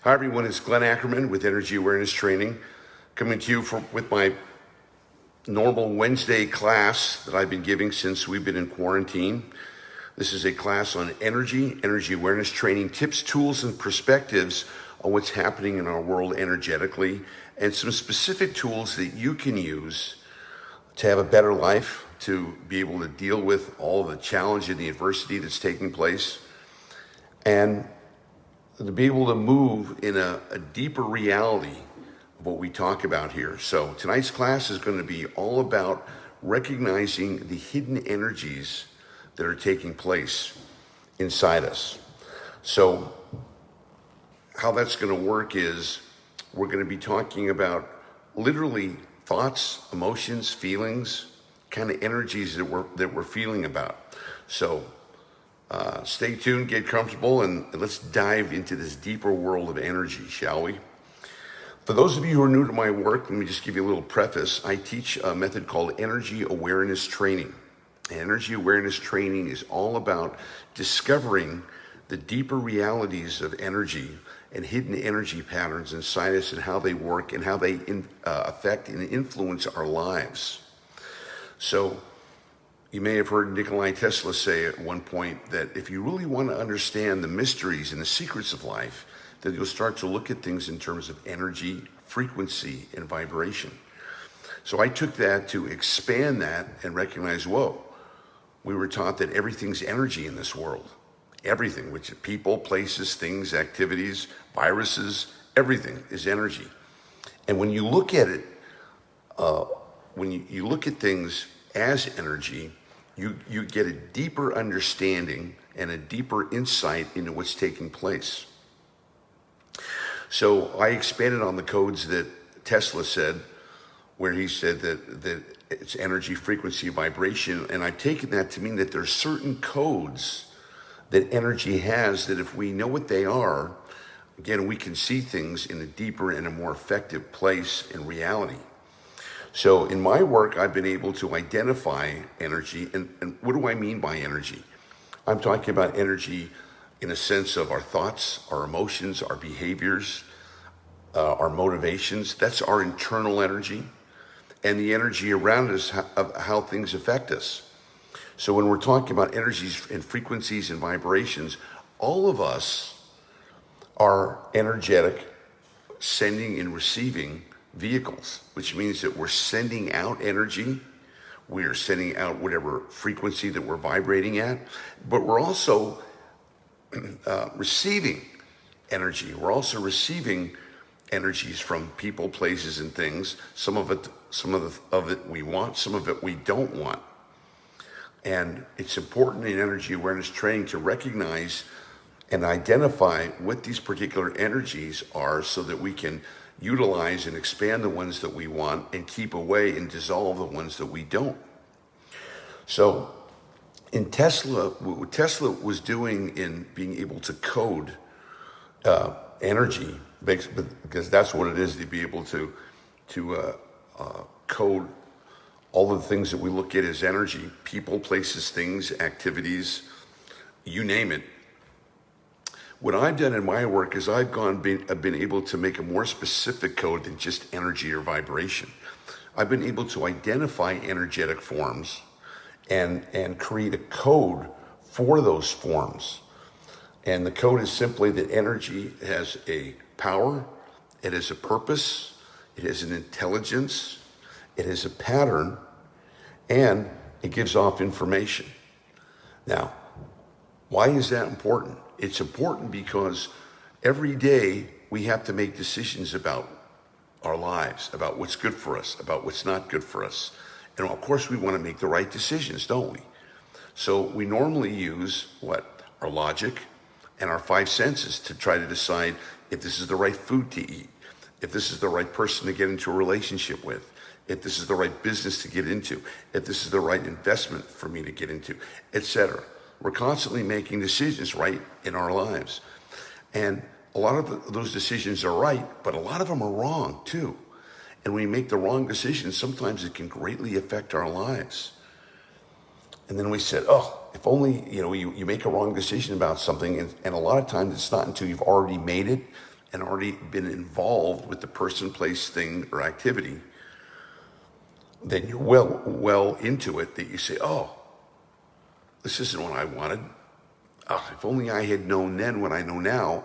Hi everyone, it's Glenn Ackerman with Energy Awareness Training, coming to you with my normal Wednesday class that I've been giving since we've been in quarantine. This is a class on energy awareness training, tips, tools, and perspectives on what's happening in our world energetically, and some specific tools that you can use to have a better life, to be able to deal with all the challenge and the adversity that's taking place, and to be able to move in a deeper reality of what we talk about here. So tonight's class is going to be all about recognizing the hidden energies that are taking place inside us. So how that's going to work is we're going to be talking about literally thoughts, emotions, feelings, kind of energies that we're feeling about. So stay tuned, get comfortable, and let's dive into this deeper world of energy, shall we? For those of you who are new to my work, let me just give you a little preface. I teach a method called energy awareness training. And energy awareness training is all about discovering the deeper realities of energy and hidden energy patterns inside us and how they work and how they affect and influence our lives. So you may have heard Nikola Tesla say at one point that if you really want to understand the mysteries and the secrets of life, then you'll start to look at things in terms of energy, frequency, and vibration. So I took that to expand that and recognize, whoa, we were taught that everything's energy in this world. Everything, which is people, places, things, activities, viruses, everything is energy. And when you look at it, when you look at things as energy, you get a deeper understanding and a deeper insight into what's taking place. So I expanded on the codes that Tesla said, where he said that it's energy, frequency, vibration, and I've taken that to mean that there's certain codes that energy has that if we know what they are, again, we can see things in a deeper and a more effective place in reality. So in my work, I've been able to identify energy. And what do I mean by energy? I'm talking about energy in a sense of our thoughts, our emotions, our behaviors, our motivations. That's our internal energy, and the energy around us of how things affect us. So when we're talking about energies and frequencies and vibrations, all of us are energetic, sending and receiving vehicles, which means that we're sending out energy, we are sending out whatever frequency that we're vibrating at, but we're also receiving energy. We're also receiving energies from people, places, and things. Some of it we want, some of it we don't want. And it's important in energy awareness training to recognize and identify what these particular energies are so that we can utilize and expand the ones that we want and keep away and dissolve the ones that we don't. So in Tesla, what Tesla was doing in being able to code energy, because that's what it is, to be able to code all of the things that we look at as energy, people, places, things, activities, you name it. What I've done in my work is I've been able to make a more specific code than just energy or vibration. I've been able to identify energetic forms and create a code for those forms. And the code is simply that energy has a power, it has a purpose, it has an intelligence, it has a pattern, and it gives off information. Now, why is that important? It's important because every day we have to make decisions about our lives, about what's good for us, about what's not good for us. And of course, we want to make the right decisions, don't we? So we normally use our logic and our five senses to try to decide if this is the right food to eat, if this is the right person to get into a relationship with, if this is the right business to get into, if this is the right investment for me to get into, etc. We're constantly making decisions, right, in our lives. And a lot of those decisions are right, but a lot of them are wrong too. And when we make the wrong decisions, sometimes it can greatly affect our lives. And then we said, oh, if only, you make a wrong decision about something, and a lot of times it's not until you've already made it and already been involved with the person, place, thing, or activity, then you're well into it that you say, oh, this isn't what I wanted. Oh, if only I had known then what I know now,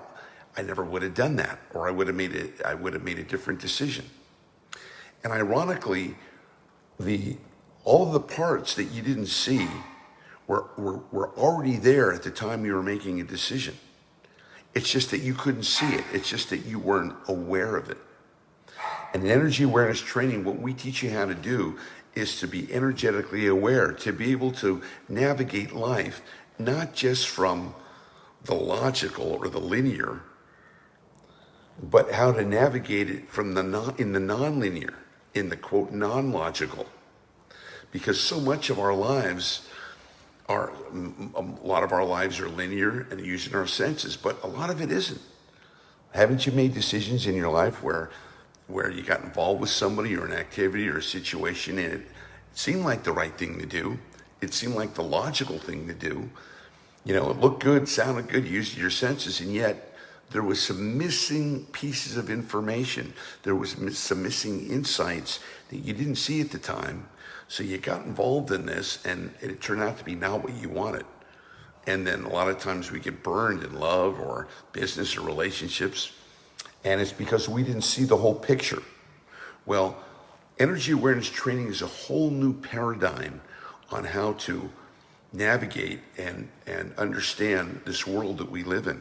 I never would have done that, or I would have made a different decision. And ironically, all of the parts that you didn't see were already there at the time you were making a decision. It's just that you couldn't see it. It's just that you weren't aware of it. And in energy awareness training, what we teach you how to do is to be energetically aware, to be able to navigate life, not just from the logical or the linear, but how to navigate it from in the nonlinear, in the quote non-logical. Because so much of our lives a lot of our lives are linear and using our senses, but a lot of it isn't. Haven't you made decisions in your life where you got involved with somebody or an activity or a situation and it seemed like the right thing to do? It seemed like the logical thing to do. You know, it looked good, sounded good, used your senses, and yet there was some missing pieces of information. There was some missing insights that you didn't see at the time. So you got involved in this and it turned out to be not what you wanted. And then a lot of times we get burned in love or business or relationships. And it's because we didn't see the whole picture. Well, energy awareness training is a whole new paradigm on how to navigate and understand this world that we live in.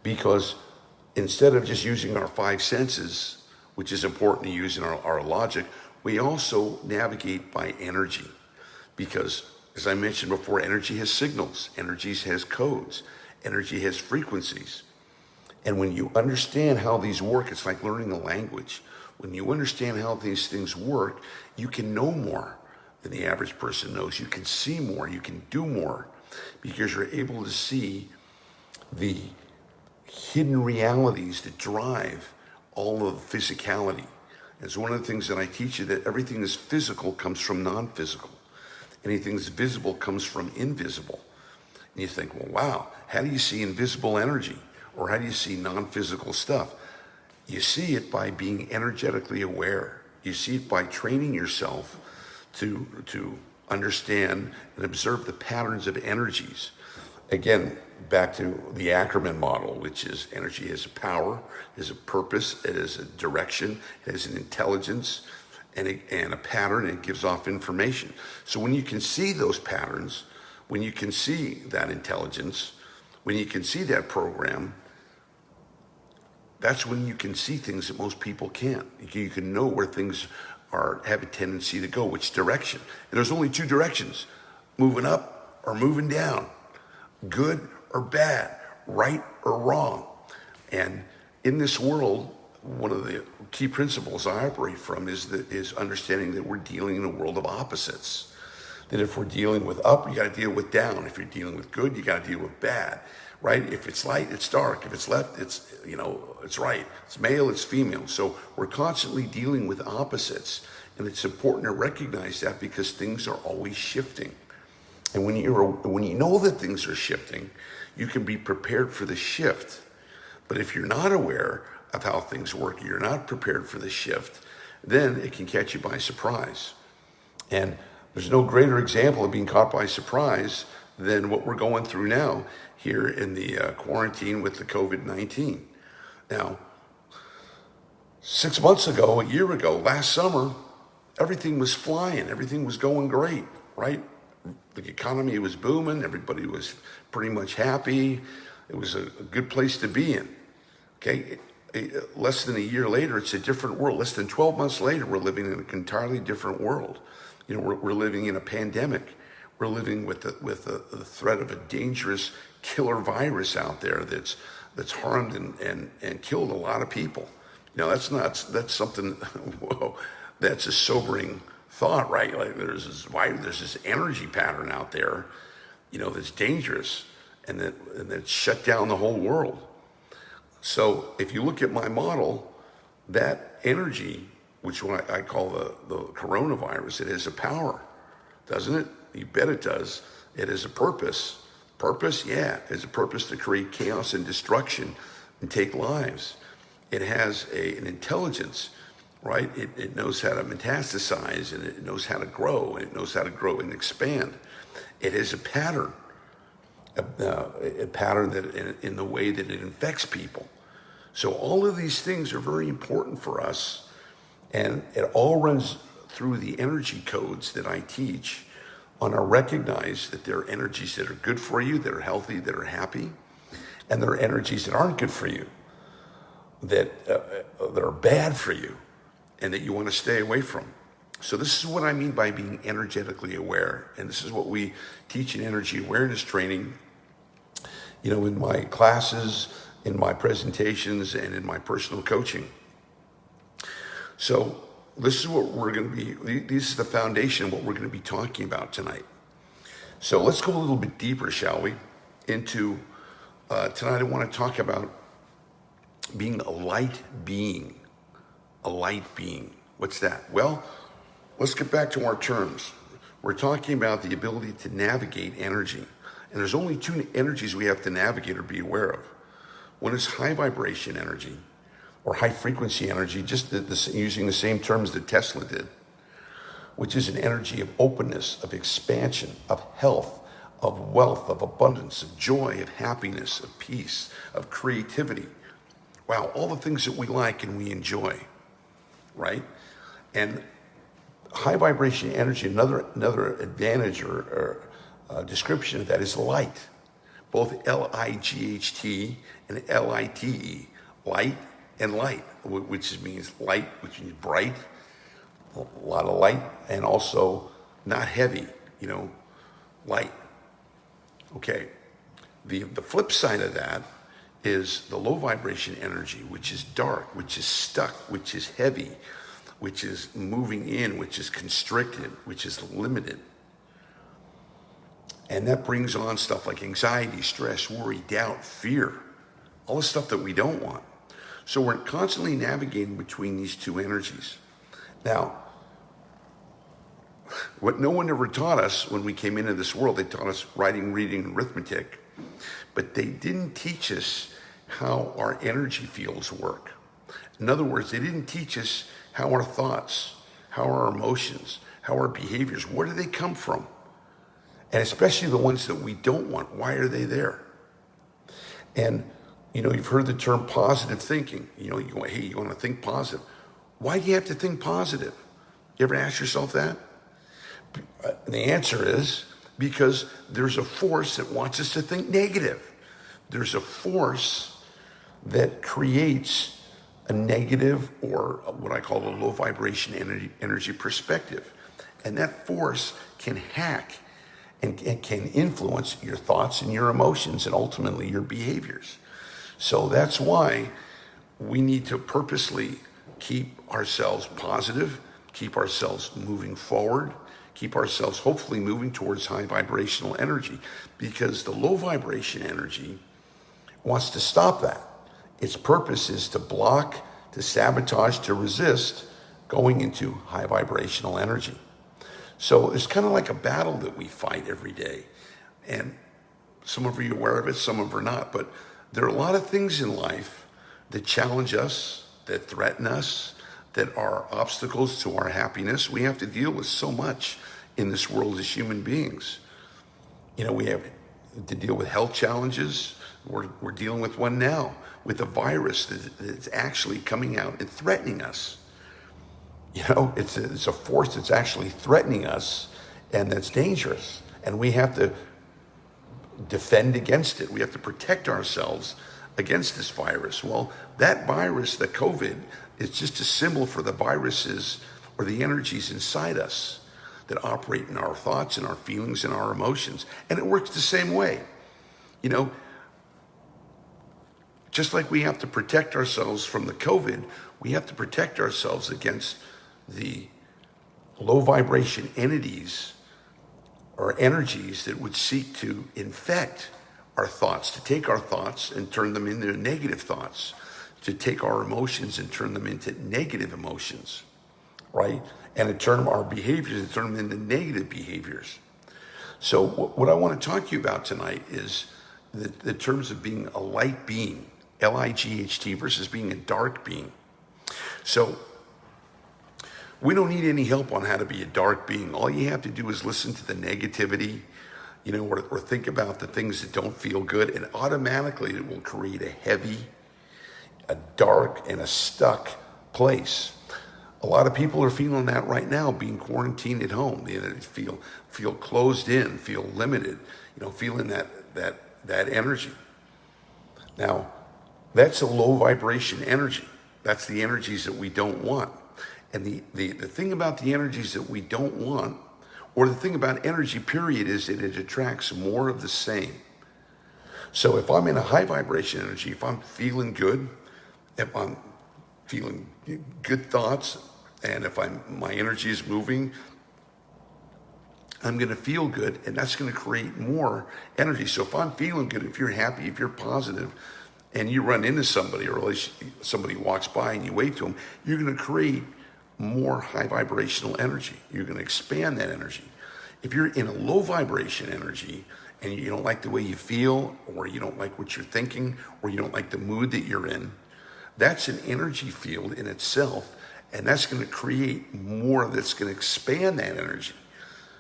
Because instead of just using our five senses, which is important to use in our logic, we also navigate by energy. Because, as I mentioned before, energy has signals, energy has codes, energy has frequencies. And when you understand how these work, it's like learning a language. When you understand how these things work, you can know more than the average person knows. You can see more, you can do more, because you're able to see the hidden realities that drive all of the physicality. It's one of the things that I teach you, that everything that's physical comes from non-physical. Anything that's visible comes from invisible. And you think, well, wow, how do you see invisible energy? Or how do you see non-physical stuff? You see it by being energetically aware. You see it by training yourself to understand and observe the patterns of energies. Again, back to the Ackerman model, which is energy has a power, has a purpose, it has a direction, it has an intelligence, and a pattern, and it gives off information. So when you can see those patterns, when you can see that intelligence, when you can see that program, that's when you can see things that most people can't. You can know where things have a tendency to go, which direction. And there's only two directions: moving up or moving down, good or bad, right or wrong. And in this world, one of the key principles I operate from is understanding that we're dealing in a world of opposites. That if we're dealing with up, you got to deal with down. If you're dealing with good, you got to deal with bad, right? If it's light, it's dark. If it's left, it's right. It's male, it's female. So we're constantly dealing with opposites, and it's important to recognize that, because things are always shifting. And when you know that things are shifting, you can be prepared for the shift. But if you're not aware of how things work, you're not prepared for the shift, then it can catch you by surprise. And there's no greater example of being caught by surprise than what we're going through now here in the quarantine with the COVID-19. Now, 6 months ago, a year ago, last summer, everything was flying. Everything was going great, right? The economy was booming. Everybody was pretty much happy. It was a good place to be in. Okay, less than a year later, it's a different world. Less than 12 months later, we're living in an entirely different world. You know, we're living in a pandemic. We're living with the threat of a dangerous killer virus out there that's harmed and killed a lot of people. You know, that's something. Whoa, that's a sobering thought, right? Like there's this energy pattern out there, you know, that's dangerous and that shut down the whole world. So if you look at my model, that energy, which I call the coronavirus, it has a power, doesn't it? You bet it does. It has a purpose. Purpose? Yeah, it has a purpose to create chaos and destruction, and take lives. It has an intelligence, right? It knows how to metastasize, and it knows how to grow, and it knows how to grow and expand. It has a pattern, a pattern that in the way that it infects people. So all of these things are very important for us, and it all runs through the energy codes that I teach on our recognize that there are energies that are good for you, that are healthy, that are happy, and there are energies that aren't good for you, that are bad for you, and that you want to stay away from. So this is what I mean by being energetically aware, and this is what we teach in energy awareness training, in my classes, in my presentations, and in my personal coaching. So this is what we're going to be, this is the foundation of what we're going to be talking about tonight. So let's go a little bit deeper, shall we, into tonight I want to talk about being a light being. A light being. What's that? Well, let's get back to our terms. We're talking about the ability to navigate energy. And there's only two energies we have to navigate or be aware of. One is high vibration energy, or high frequency energy, just using the same terms that Tesla did, which is an energy of openness, of expansion, of health, of wealth, of abundance, of joy, of happiness, of peace, of creativity. Wow, all the things that we like and we enjoy, right? And high vibration energy, another advantage or description of that is light, both L-I-G-H-T and L-I-T-E, light and light, which means light, which means bright, a lot of light, and also not heavy, light. Okay, the flip side of that is the low vibration energy, which is dark, which is stuck, which is heavy, which is moving in, which is constricted, which is limited. And that brings on stuff like anxiety, stress, worry, doubt, fear, all the stuff that we don't want. So we're constantly navigating between these two energies. Now, what no one ever taught us when we came into this world, they taught us writing, reading, and arithmetic, but they didn't teach us how our energy fields work. In other words, they didn't teach us how our thoughts, how our emotions, how our behaviors, where do they come from? And especially the ones that we don't want, why are they there? And you've heard the term positive thinking. You go, hey, you want to think positive. Why do you have to think positive? You ever ask yourself that? The answer is because there's a force that wants us to think negative. There's a force that creates a negative, or what I call a low vibration energy perspective. And that force can hack and can influence your thoughts and your emotions and ultimately your behaviors. So that's why we need to purposely keep ourselves positive, keep ourselves moving forward, keep ourselves hopefully moving towards high vibrational energy, because the low vibration energy wants to stop that. Its purpose is to block, to sabotage, to resist going into high vibrational energy. So it's kind of like a battle that we fight every day. And some of you are aware of it, some of you are not, but there are a lot of things in life that challenge us, that threaten us, that are obstacles to our happiness. We have to deal with so much in this world as human beings. We have to deal with health challenges. We're dealing with one now, with a virus that's actually coming out and threatening us. It's a force that's actually threatening us, and that's dangerous. And we have to defend against it. We have to protect ourselves against this virus. Well, that virus, the COVID, is just a symbol for the viruses or the energies inside us that operate in our thoughts and our feelings and our emotions. And it works the same way. Just like we have to protect ourselves from the COVID, we have to protect ourselves against the low vibration entities or energies that would seek to infect our thoughts, to take our thoughts and turn them into negative thoughts, to take our emotions and turn them into negative emotions, right? And to turn our behaviors and turn them into negative behaviors. So what I want to talk to you about tonight is the terms of being a light being. L-I-G-H-T, versus being a dark being. So we don't need any help on how to be a dark being. All you have to do is listen to the negativity, or think about the things that don't feel good, and automatically it will create a heavy, a dark, and a stuck place. A lot of people are feeling that right now, being quarantined at home. They feel closed in, feel limited, feeling that energy. Now, that's a low vibration energy. That's the energies that we don't want. And the thing about the energies that we don't want, or the thing about energy period, is that it attracts more of the same. So if I'm in a high vibration energy, if I'm feeling good, if I'm feeling good thoughts, and if my energy is moving, I'm going to feel good, and that's going to create more energy. So if I'm feeling good, if you're happy, if you're positive, and you run into somebody, or at least somebody walks by and you wave to them, you're going to create more high vibrational energy. You're going to expand that energy. If you're in a low vibration energy and you don't like the way you feel, or you don't like what you're thinking, or you don't like the mood that you're in, that's an energy field in itself, and that's going to create more, that's going to expand that energy.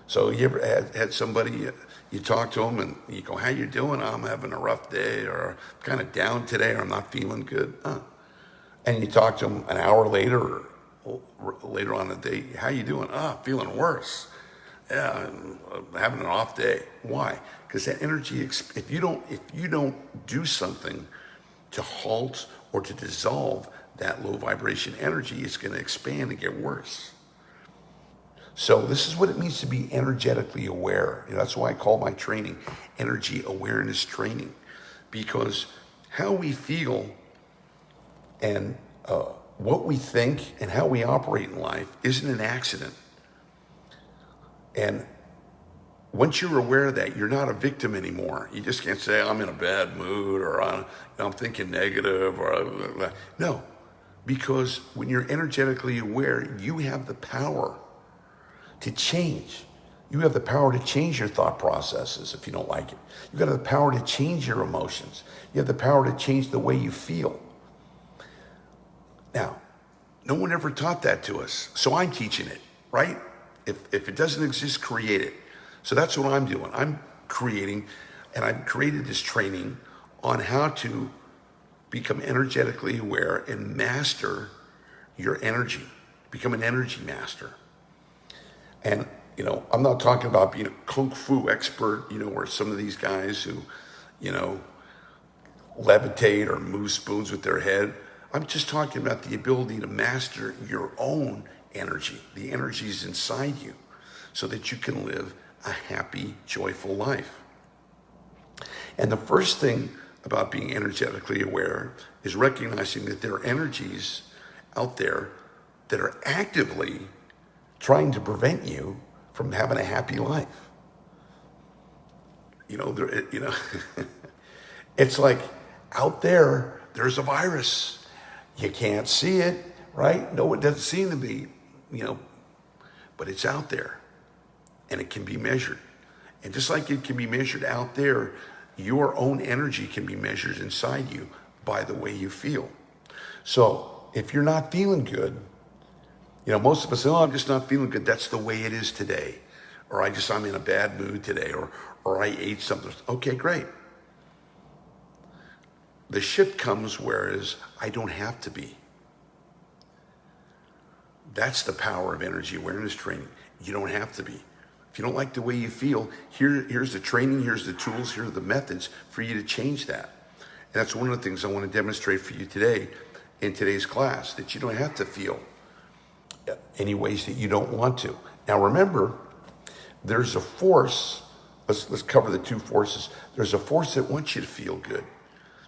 So you ever had somebody, you talk to them and you go, how you doing? I'm having a rough day, or kind of down today, or I'm not feeling good. And you talk to them an hour later, or later on in the day, how you doing? Feeling worse. Yeah, I'm having an off day. Why? Because that energy, if you don't do something to halt or to dissolve that low vibration energy, it's going to expand and get worse. So this is what it means to be energetically aware. That's why I call my training energy awareness training, because how we feel and what we think and how we operate in life isn't an accident. And once you're aware of that, you're not a victim anymore. You just can't say, I'm in a bad mood, or I'm thinking negative, or no. Because when you're energetically aware, you have the power to change. You have the power to change your thought processes if you don't like it. You've got the power to change your emotions. You have the power to change the way you feel. Now, no one ever taught that to us, so I'm teaching it, right? If it doesn't exist, create it. So that's what I'm doing. I'm creating, and I've created this training on how to become energetically aware and master your energy, become an energy master. And, I'm not talking about being a kung fu expert, where some of these guys who, levitate or move spoons with their head. I'm just talking about the ability to master your own energy, the energies inside you, so that you can live a happy, joyful life. And the first thing about being energetically aware is recognizing that there are energies out there that are actively trying to prevent you from having a happy life. It's like out there's a virus. You can't see it, right? No, it doesn't seem to be, but it's out there, and it can be measured. And just like it can be measured out there, your own energy can be measured inside you by the way you feel. So if you're not feeling good, most of us say, I'm just not feeling good. That's the way it is today. Or I'm in a bad mood today, or I ate something. Okay, great. The shift comes whereas I don't have to be. That's the power of energy awareness training. You don't have to be. If you don't like the way you feel, here's the training, here's the tools, here are the methods for you to change that. And that's one of the things I want to demonstrate for you today in today's class, that you don't have to feel any ways that you don't want to. Now remember, there's a force, let's cover the two forces. There's a force that wants you to feel good.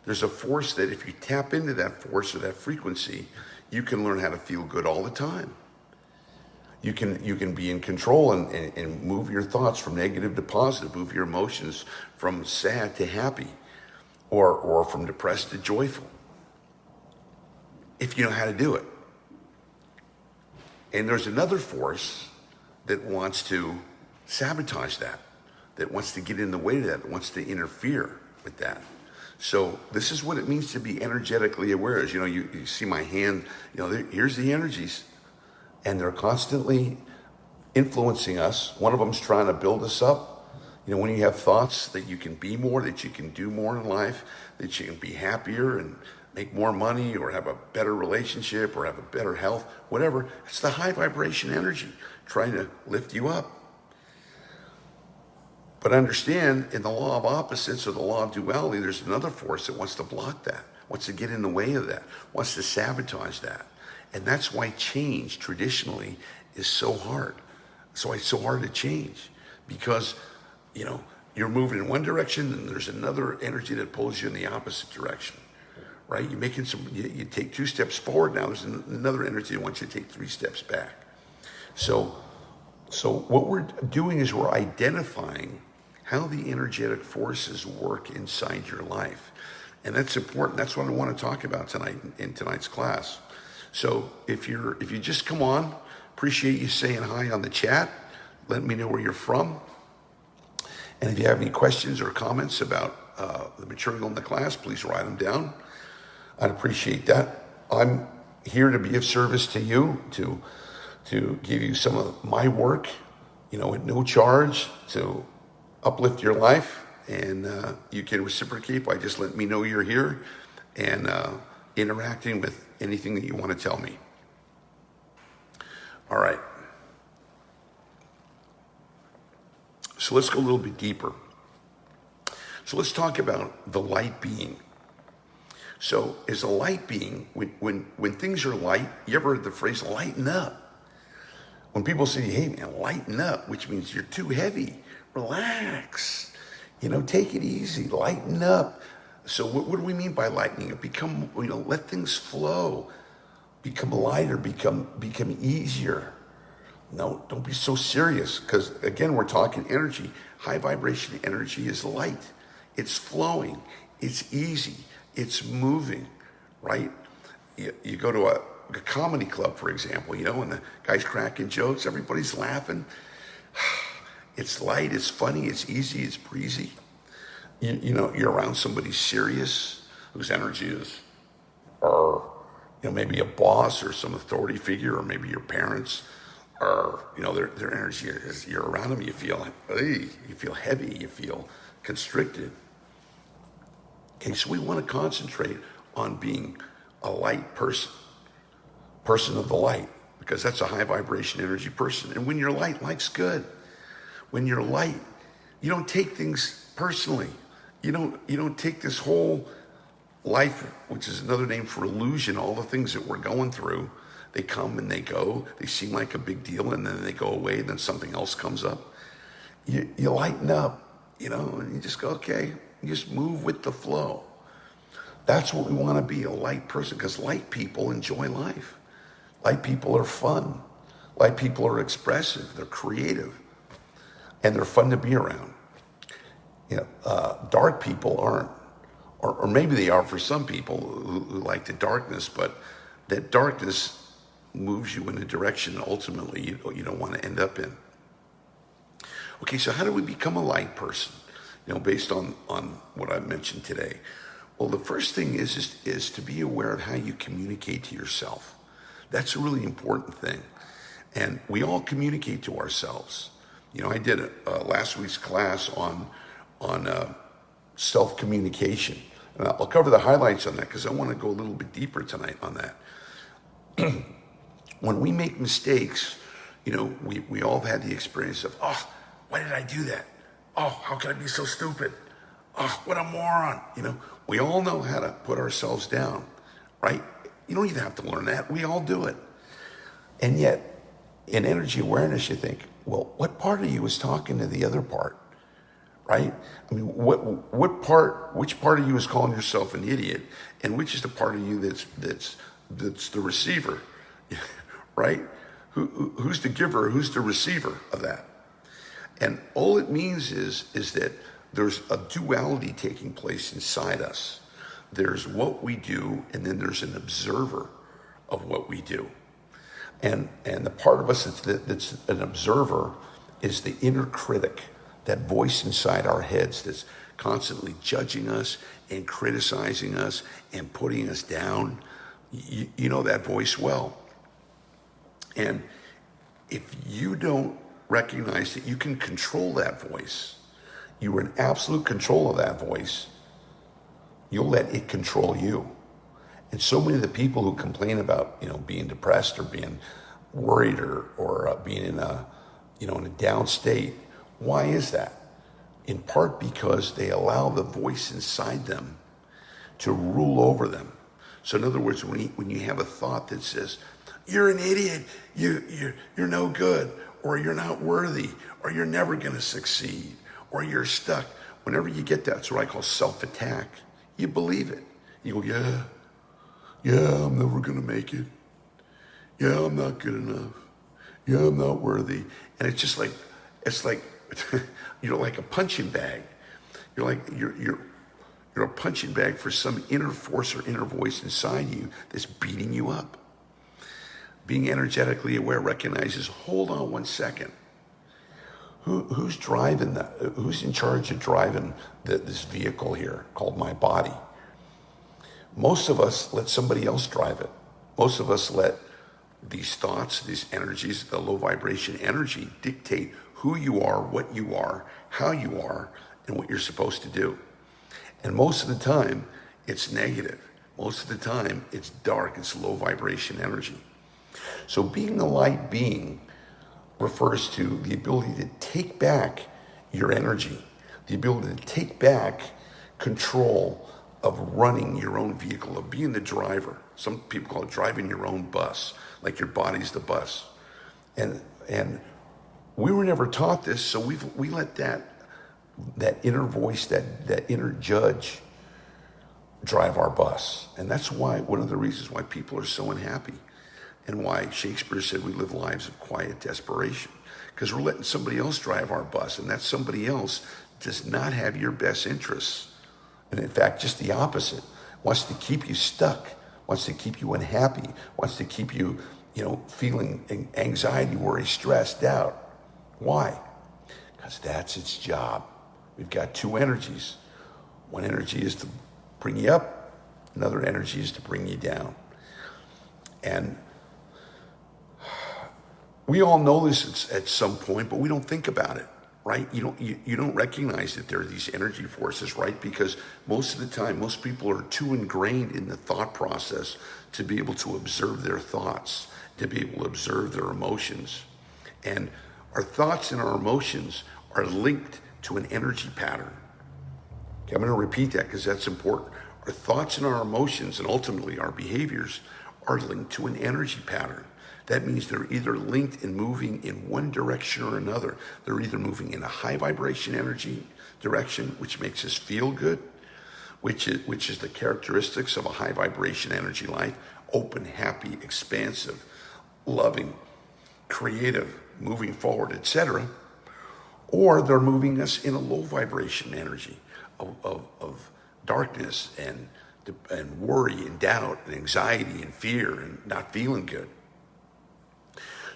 There's a force that if you tap into that force or that frequency, you can learn how to feel good all the time. You can be in control and move your thoughts from negative to positive, move your emotions from sad to happy, or from depressed to joyful, if you know how to do it. And there's another force that wants to sabotage that wants to get in the way of that wants to interfere with that. So this is what it means to be energetically aware. As you see my hand, here's the energies, and they're constantly influencing us. One of them's trying to build us up. When you have thoughts that you can be more, that you can do more in life, that you can be happier and make more money or have a better relationship or have a better health, whatever, it's the high vibration energy trying to lift you up. But understand, in the law of opposites or the law of duality, there's another force that wants to block that, wants to get in the way of that, wants to sabotage that. And that's why change traditionally is so hard. That's why it's so hard to change, because you're moving in one direction and there's another energy that pulls you in the opposite direction, right? You take 2 steps forward, now there's another energy that wants you to take 3 steps back. So what we're doing is we're identifying how the energetic forces work inside your life. And that's important. That's what I want to talk about tonight in tonight's class. So if you just come on, appreciate you saying hi on the chat. Let me know where you're from. And if you have any questions or comments about the material in the class, please write them down. I'd appreciate that. I'm here to be of service to you, to give you some of my work, at no charge, to uplift your life. And you can reciprocate by just letting me know you're here and interacting with anything that you want to tell me. All right. So let's go a little bit deeper. So let's talk about the light being. So as a light being, when things are light, you ever heard the phrase lighten up? When people say, hey man, lighten up, which means you're too heavy, relax, take it easy, lighten up. So what do we mean by lightening up? Become, let things flow, become lighter, become easier. No, don't be so serious, because again, we're talking energy. High vibration energy is light. It's flowing. It's easy. It's moving, right? You go to a comedy club, for example, and the guy's cracking jokes, everybody's laughing. It's light, it's funny, it's easy, it's breezy. You're around somebody serious whose energy is, or maybe a boss or some authority figure, or maybe your parents. Or their energy is, you're around them, you feel heavy, you feel constricted. Okay, so we want to concentrate on being a light person of the light, because that's a high vibration energy person. And when you're light, life's good. When you're light, you don't take things personally. You don't take this whole life, which is another name for illusion, all the things that we're going through. They come and they go. They seem like a big deal, and then they go away, and then something else comes up. You lighten up, and you just go, okay, you just move with the flow. That's what we want to be, a light person, because light people enjoy life. Light people are fun. Light people are expressive. They're creative, and they're fun to be around. Dark people aren't, or maybe they are for some people who like the darkness, but that darkness moves you in a direction ultimately you don't want to end up in. Okay, so how do we become a light person? Based on what I've mentioned today. Well, the first thing is to be aware of how you communicate to yourself. That's a really important thing. And we all communicate to ourselves. I did last week's class on self-communication. And I'll cover the highlights on that because I want to go a little bit deeper tonight on that. When we make mistakes, we all have had the experience of, oh, why did I do that? Oh, how can I be so stupid? Oh, what a moron. We all know how to put ourselves down, right? You don't even have to learn that. We all do it. And yet, in energy awareness, you think, well, what part of you is talking to the other part, right? I mean, which part of you is calling yourself an idiot, and which is the part of you that's the receiver, right? Who's the giver? Who's the receiver of that? And all it means is that there's a duality taking place inside us. There's what we do, and then there's an observer of what we do. And the part of us that's an observer is the inner critic, that voice inside our heads that's constantly judging us and criticizing us and putting us down. You know that voice well. And if you don't recognize that you can control that voice, you are in absolute control of that voice, you'll let it control you. And so many of the people who complain about, being depressed or being worried or being in a down state, why is that? In part because they allow the voice inside them to rule over them. So in other words, when you have a thought that says, you're an idiot, you're no good, or you're not worthy, or you're never going to succeed, or you're stuck, whenever you get that, it's what I call self-attack. You believe it. You go, yeah, I'm never going to make it. Yeah, I'm not good enough. Yeah, I'm not worthy. And it's just like, like a punching bag. You're a punching bag for some inner force or inner voice inside you that's beating you up. Being energetically aware recognizes, hold on one second. Who's driving that? Who's in charge of driving this vehicle here called my body? Most of us let somebody else drive it. Most of us let these thoughts, these energies, the low vibration energy dictate who you are, what you are, how you are, and what you're supposed to do. And most of the time, it's negative. Most of the time, it's dark, it's low vibration energy. So being a light being refers to the ability to take back your energy, the ability to take back control of running your own vehicle, of being the driver. Some people call it driving your own bus, like your body's the bus. And we were never taught this, so we let that inner voice, that inner judge drive our bus. And that's why, one of the reasons why people are so unhappy and why Shakespeare said we live lives of quiet desperation, because we're letting somebody else drive our bus, and that somebody else does not have your best interests. And in fact, just the opposite, wants to keep you stuck, wants to keep you unhappy, wants to keep you, feeling anxiety, worry, stressed out. Why? Because that's its job. We've got two energies. One energy is to bring you up, another energy is to bring you down. And we all know this at some point, but we don't think about it, right? You don't recognize that there are these energy forces, right? Because most of the time, most people are too ingrained in the thought process to be able to observe their thoughts, to be able to observe their emotions. And our thoughts and our emotions are linked to an energy pattern. Okay, I'm going to repeat that because that's important. Our thoughts and our emotions, and ultimately our behaviors, are linked to an energy pattern. That means they're either linked and moving in one direction or another. They're either moving in a high vibration energy direction, which makes us feel good, which is the characteristics of a high vibration energy life: open, happy, expansive, loving, creative, moving forward, etc. Or they're moving us in a low vibration energy of darkness and worry and doubt and anxiety and fear and not feeling good.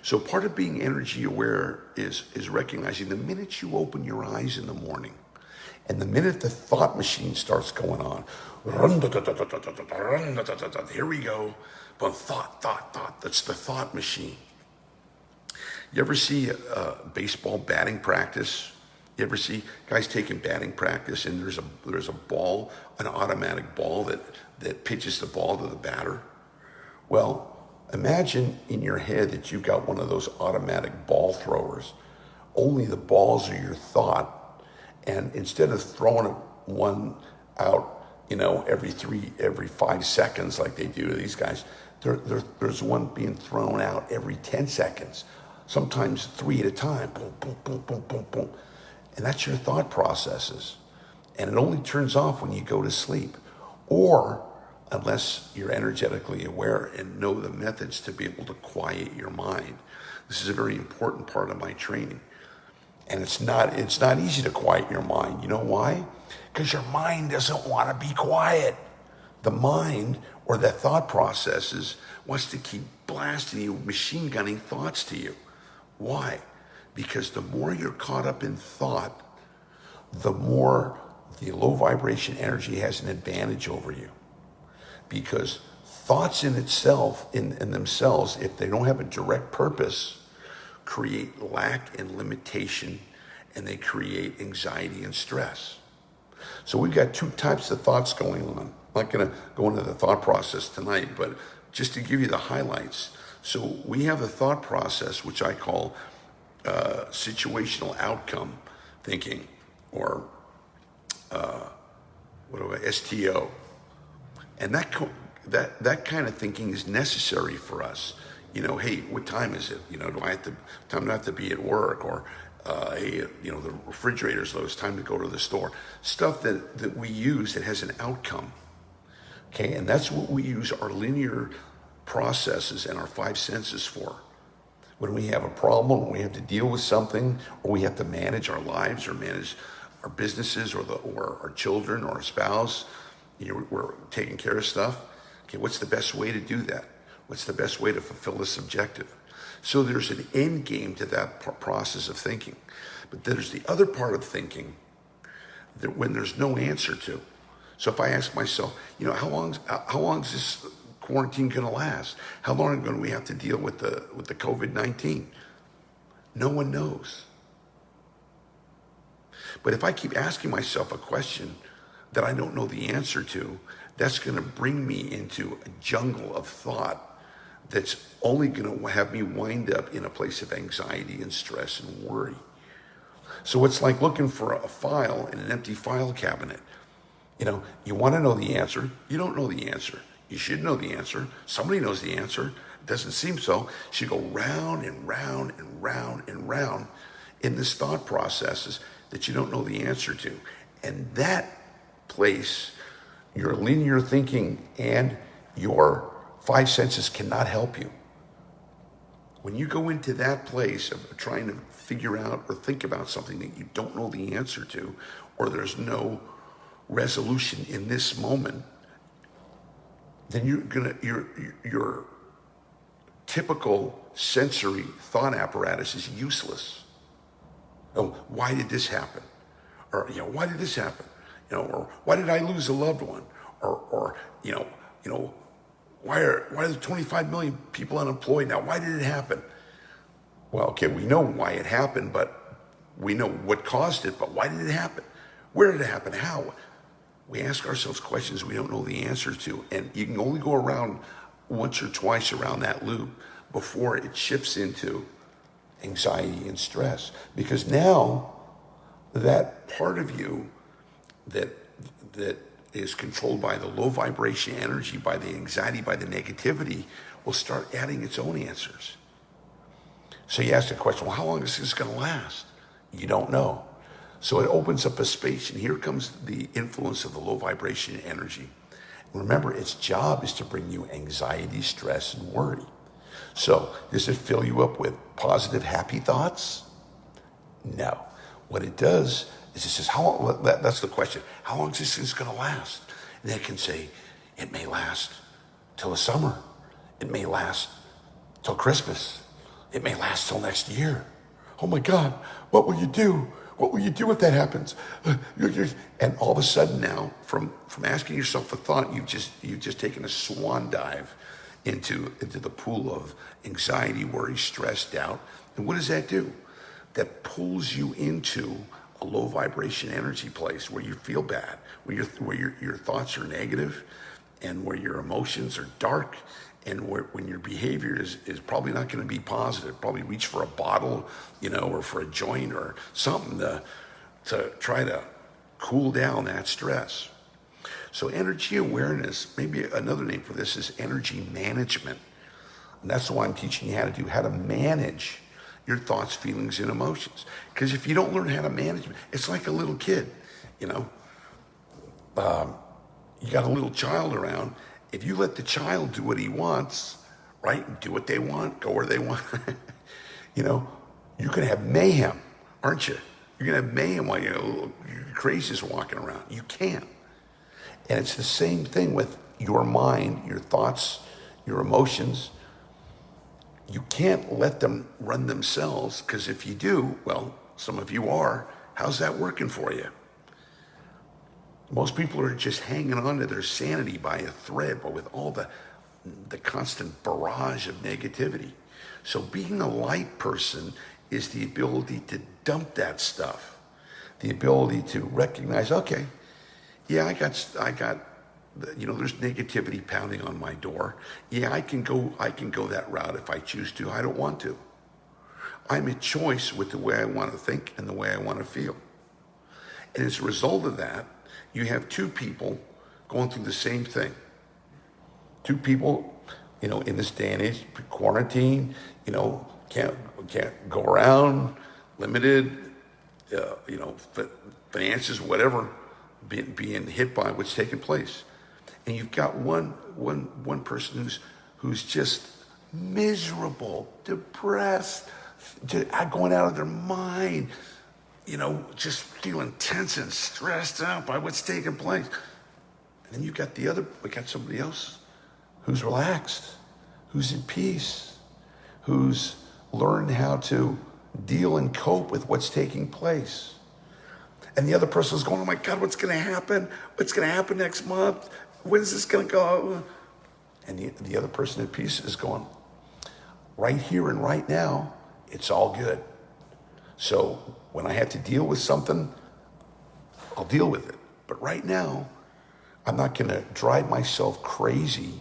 So part of being energy aware is recognizing the minute you open your eyes in the morning and the minute the thought machine starts going on, here we go, but thought, that's the thought machine. You ever see baseball batting practice? You ever see guys taking batting practice and there's a ball, an automatic ball that pitches the ball to the batter? Well, imagine in your head that you've got one of those automatic ball throwers. Only the balls are your thought. And instead of throwing one out, every 5 seconds like they do to these guys, there's one being thrown out every 10 seconds. Sometimes 3 at a time, boom, boom, boom, boom, boom, boom. And that's your thought processes. And it only turns off when you go to sleep, or unless you're energetically aware and know the methods to be able to quiet your mind. This is a very important part of my training. And it's not easy to quiet your mind. You know why? Because your mind doesn't want to be quiet. The mind, or the thought processes, wants to keep blasting you, machine gunning thoughts to you. Why? Because the more you're caught up in thought, the more the low vibration energy has an advantage over you, because thoughts in themselves, if they don't have a direct purpose, create lack and limitation, and they create anxiety and stress. So we've got two types of thoughts going on. I'm not going to go into the thought process tonight, but just to give you the highlights. So we have the thought process, which I call situational outcome thinking, or STO. And that kind of thinking is necessary for us. Hey, what time is it? Do I have to be at work? Or hey, the refrigerator's low, it's time to go to the store. Stuff that we use that has an outcome. Okay, and that's what we use our linear processes and our five senses for. When we have a problem, when we have to deal with something, or we have to manage our lives, or manage our businesses, or our children, or our spouse, we're taking care of stuff. Okay, what's the best way to do that? What's the best way to fulfill this objective? So there's an end game to that process of thinking. But there's the other part of thinking that when there's no answer to. So if I ask myself, how long is this quarantine going to last? How long are we have to deal with the COVID-19? No one knows. But if I keep asking myself a question that I don't know the answer to, that's going to bring me into a jungle of thought that's only going to have me wind up in a place of anxiety and stress and worry. So it's like looking for a file in an empty file cabinet. You want to know the answer. You don't know the answer. You should know the answer. Somebody knows the answer. It doesn't seem so. So you go round and round and round and round in this thought processes that you don't know the answer to. And that place, your linear thinking and your five senses cannot help you. When you go into that place of trying to figure out or think about something that you don't know the answer to, or there's no resolution in this moment, then your typical sensory thought apparatus is useless. Oh, why did this happen? Or why did this happen? Or why did I lose a loved one? Or why are there 25 million people unemployed now? Why did it happen? Well, okay, we know why it happened, but we know what caused it, but why did it happen? Where did it happen? How? We ask ourselves questions we don't know the answer to, and you can only go around once or twice around that loop before it shifts into anxiety and stress. Because now that part of you that is controlled by the low vibration energy, by the anxiety, by the negativity, will start adding its own answers. So you ask the question, well, how long is this going to last? You don't know. So it opens up a space, and here comes the influence of the low vibration energy. Remember, its job is to bring you anxiety, stress, and worry. So does it fill you up with positive, happy thoughts? No. What it does is it says, that's the question. How long is this going to last? And it can say, it may last till the summer. It may last till Christmas. It may last till next year. Oh my God, what will you do? What will you do if that happens? And all of a sudden now, from asking yourself a thought, you've just taken a swan dive into the pool of anxiety, worry, stress, doubt. And what does that do? That pulls you into a low vibration energy place where you feel bad, where your thoughts are negative, and where your emotions are dark, and when your behavior is probably not going to be positive. Probably reach for a bottle, or for a joint or something to try to cool down that stress. So energy awareness, maybe another name for this is energy management. And that's why I'm teaching you how to manage your thoughts, feelings, and emotions. Because if you don't learn how to manage it, it's like a little kid, you got a little child around. If you let the child do what he wants, right, do what they want, go where they want, you're going to have mayhem, aren't you? You're going to have mayhem while your crazies walking around. You can't. And it's the same thing with your mind, your thoughts, your emotions. You can't let them run themselves, because if you do, well, some of you are, how's that working for you? Most people are just hanging on to their sanity by a thread, but with all the constant barrage of negativity. So being a light person is the ability to dump that stuff, the ability to recognize, okay, yeah, I got, there's negativity pounding on my door. Yeah, I can go that route if I choose to. I don't want to. I'm a choice with the way I want to think and the way I want to feel. And as a result of that, you have two people going through the same thing. Two people, in this day and age, quarantine, can't go around, limited, finances, whatever, being hit by what's taking place. And you've got one person who's just miserable, depressed, going out of their mind, just feeling tense and stressed out by what's taking place. And then we got somebody else who's relaxed, who's in peace, who's learned how to deal and cope with what's taking place. And the other person is going, oh my God, what's going to happen? What's going to happen next month? When's this going to go? And the other person at peace is going, right here and right now, it's all good. So when I have to deal with something, I'll deal with it. But right now, I'm not going to drive myself crazy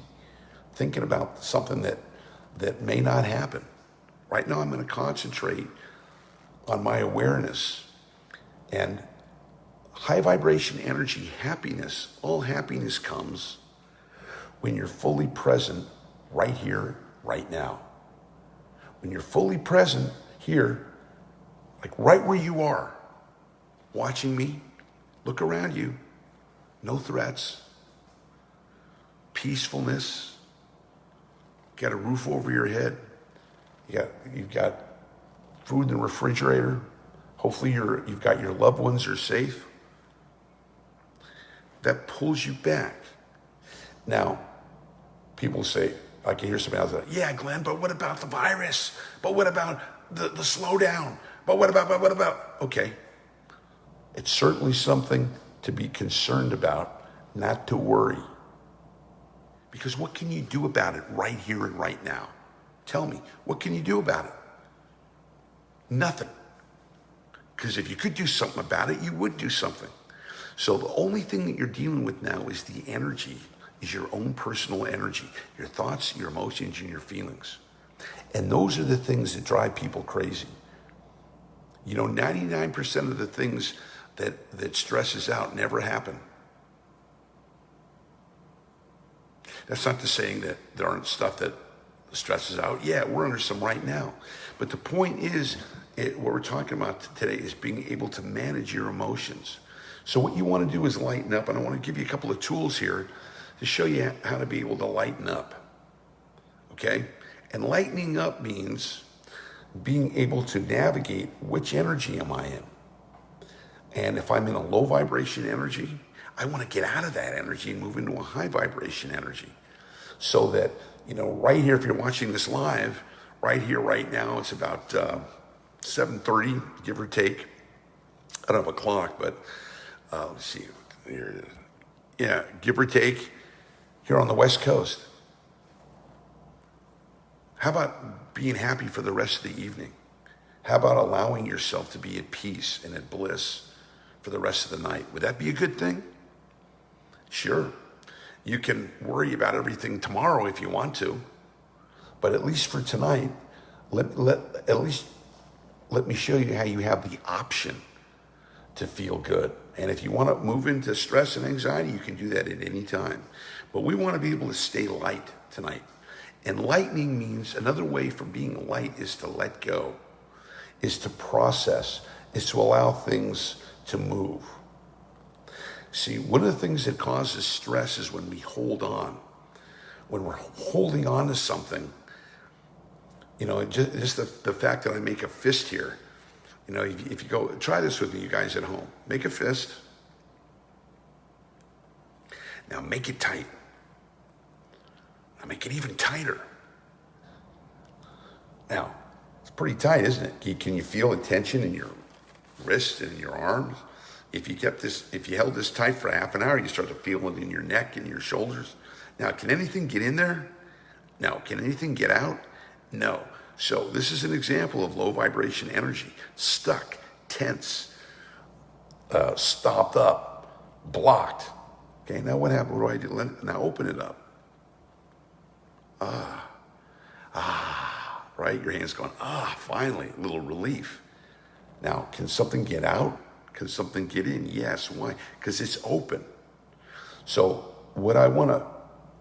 thinking about something that may not happen. Right now, I'm going to concentrate on my awareness and high vibration energy, happiness. All happiness comes when you're fully present right here, right now. When you're fully present here, like right where you are, watching me, look around you, no threats, peacefulness, got a roof over your head, you've got food in the refrigerator, hopefully you've got your loved ones are safe. That pulls you back. Now, people say, I can hear somebody else say, yeah, Glenn, but what about the virus? But what about the slowdown? But what about? Okay. It's certainly something to be concerned about, not to worry. Because what can you do about it right here and right now? Tell me, what can you do about it? Nothing. Because if you could do something about it, you would do something. So the only thing that you're dealing with now is the energy, is your own personal energy, your thoughts, your emotions, and your feelings. And those are the things that drive people crazy. 99% of the things that stresses out never happen. That's not to saying that there aren't stuff that stresses out. Yeah, we're under some right now. But the point is, what we're talking about today is being able to manage your emotions. So what you want to do is lighten up, and I want to give you a couple of tools here to show you how to be able to lighten up, okay? And lightening up means being able to navigate which energy am I in. And if I'm in a low vibration energy, I want to get out of that energy and move into a high vibration energy. So that, right here, if you're watching this live, right here, right now, it's about 7:30, give or take. I don't have a clock, but let's see, here it is. Yeah, give or take, here on the West Coast. How about being happy for the rest of the evening? How about allowing yourself to be at peace and at bliss for the rest of the night? Would that be a good thing? Sure. You can worry about everything tomorrow if you want to, but at least for tonight, let me show you how you have the option to feel good. And if you want to move into stress and anxiety, you can do that at any time. But we want to be able to stay light tonight. And lightening means, another way for being light is to let go, is to process, is to allow things to move. See, one of the things that causes stress is when we hold on. When we're holding on to something, just the fact that I make a fist here, if you go, try this with me, you guys at home. Make a fist. Now make it tight. Now make it even tighter. Now, it's pretty tight, isn't it? Can you feel the tension in your wrists and in your arms? If you held this tight for half an hour, you start to feel it in your neck and your shoulders. Now, can anything get in there? No. Can anything get out? No. So this is an example of low vibration energy. Stuck, tense, stopped up, blocked. Okay, now what happened? What do I do? Now open it up. Right? Your hand's going, finally, a little relief. Now, can something get out? Can something get in? Yes. Why? Because it's open. So what I want to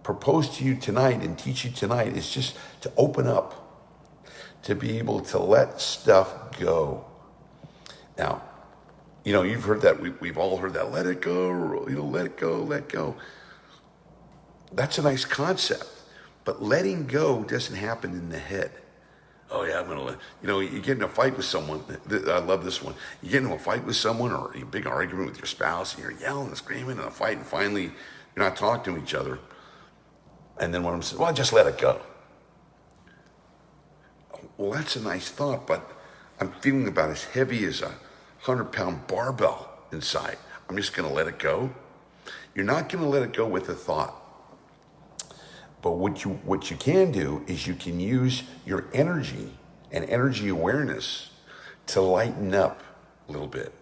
propose to you tonight and teach you tonight is just to open up, to be able to let stuff go. Now, you've heard that. We've all heard that. Let it go. Let it go. Let go. That's a nice concept. But letting go doesn't happen in the head. Oh yeah, I'm gonna let. You get in a fight with someone. I love this one. You get into a fight with someone, or a big argument with your spouse, and you're yelling and screaming in a fight, and finally you're not talking to each other. And then one of them says, "Well, just let it go." Well, that's a nice thought, but I'm feeling about as heavy as a 100-pound barbell inside. I'm just gonna let it go. You're not gonna let it go with a thought. But what you can do is you can use your energy and energy awareness to lighten up a little bit,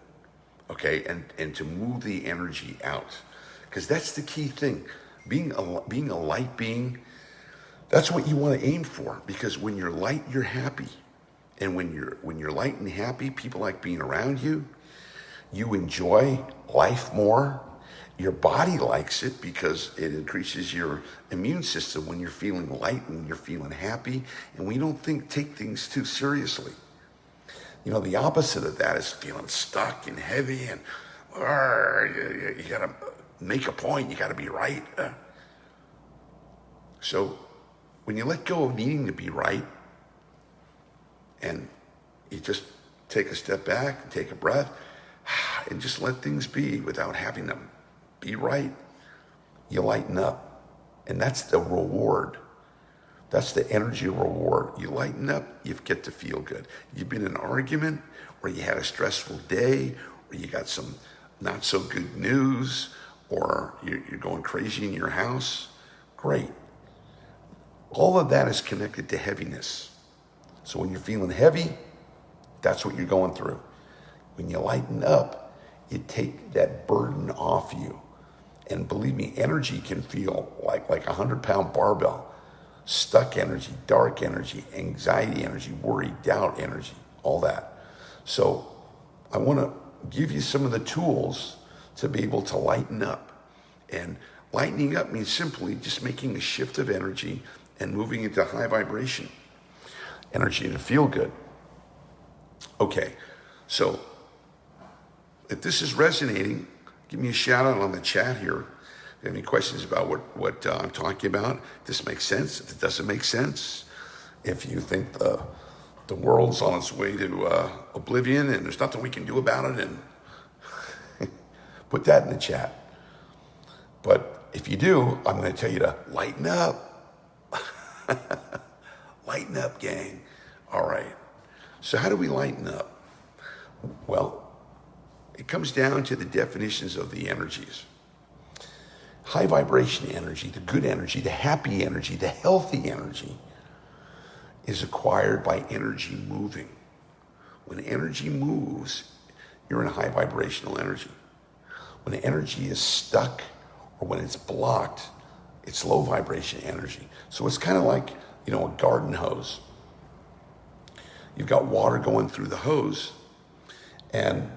okay, and to move the energy out, because that's the key thing. Being a light being, that's what you want to aim for. Because when you're light, you're happy, and when you're light and happy, people like being around you. You enjoy life more. Your body likes it because it increases your immune system when you're feeling light and you're feeling happy, and we don't take things too seriously. The opposite of that is feeling stuck and heavy, and you got to make a point, you got to be right. So when you let go of needing to be right, and you just take a step back and take a breath and just let things be without having them be right, you lighten up. And that's the reward. That's the energy reward. You lighten up, you get to feel good. You've been in an argument, or you had a stressful day, or you got some not so good news, or you're going crazy in your house. Great. All of that is connected to heaviness. So when you're feeling heavy, that's what you're going through. When you lighten up, you take that burden off you. And believe me, energy can feel like a 100-pound barbell. Stuck energy, dark energy, anxiety energy, worry, doubt energy, all that. So I want to give you some of the tools to be able to lighten up. And lightening up means simply just making a shift of energy and moving into high vibration energy to feel good. Okay, so if this is resonating, give me a shout out on the chat here. If you have any questions about what I'm talking about, if this makes sense, if it doesn't make sense, if you think the world's on its way to oblivion and there's nothing we can do about it, and put that in the chat. But if you do, I'm going to tell you to lighten up. Lighten up, gang. All right. So how do we lighten up? Well, it comes down to the definitions of the energies. High vibration energy, the good energy, the happy energy, the healthy energy is acquired by energy moving. When energy moves, you're in a high vibrational energy. When the energy is stuck or when it's blocked, it's low vibration energy. So it's kind of like, a garden hose. You've got water going through the hose, and